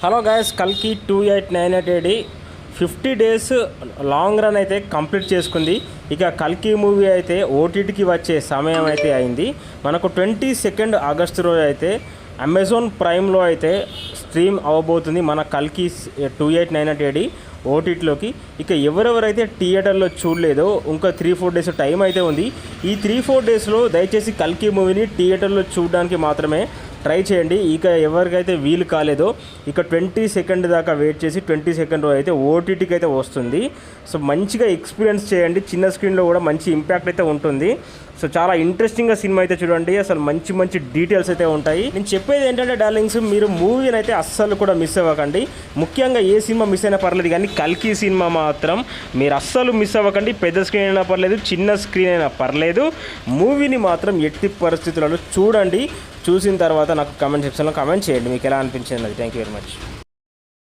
Hello guys, కల్కి 2898 50 days long run అయితే complete చేసుకుంది. ఇక కల్కి మూవీ అయితే ఓటీటీకి వచ్చే సమయం అయితే అయింది. మనకు 22 ఆగస్టు రోజు అయితే అమెజాన్ ప్రైమ్లో అయితే స్ట్రీమ్ అవ్వబోతుంది మన కల్కి 2898 ఓటీటీలోకి. ఇక ఎవరెవరైతే థియేటర్లో చూడలేదో ఇంకా 3-4 డేస్ టైం అయితే ఉంది. ఈ 3-4 డేస్లో దయచేసి కల్కి మూవీని థియేటర్లో చూడడానికి మాత్రమే ట్రై చేయండి. ఇక ఎవరికైతే వీలు కాలేదో ఇక 22 దాకా వెయిట్ చేసి 22 అయితే ఓటీటీకి అయితే వస్తుంది. సో మంచిగా ఎక్స్పీరియన్స్ చేయండి. చిన్న స్క్రీన్లో కూడా మంచి ఇంపాక్ట్ అయితే ఉంటుంది. సో చాలా ఇంట్రెస్టింగ్గా సినిమా అయితే చూడండి. అసలు మంచి మంచి డీటెయిల్స్ అయితే ఉంటాయి. నేను చెప్పేది ఏంటంటే డార్లింగ్స్, మీరు మూవీని అయితే అస్సలు కూడా మిస్ అవ్వకండి. ముఖ్యంగా ఏ సినిమా మిస్ అయినా పర్లేదు, కానీ కల్కి సినిమా మాత్రం మీరు అస్సలు మిస్ అవ్వకండి. పెద్ద స్క్రీన్ అయినా పర్లేదు, చిన్న స్క్రీన్ అయినా పర్లేదు, మూవీని మాత్రం ఎట్టి పరిస్థితులలో చూడండి. చూసిన తర్వాత నాకు కామెంట్ సెక్షన్లో కామెంట్ చేయండి మీకు ఎలా అనిపించింది. Thank you very much.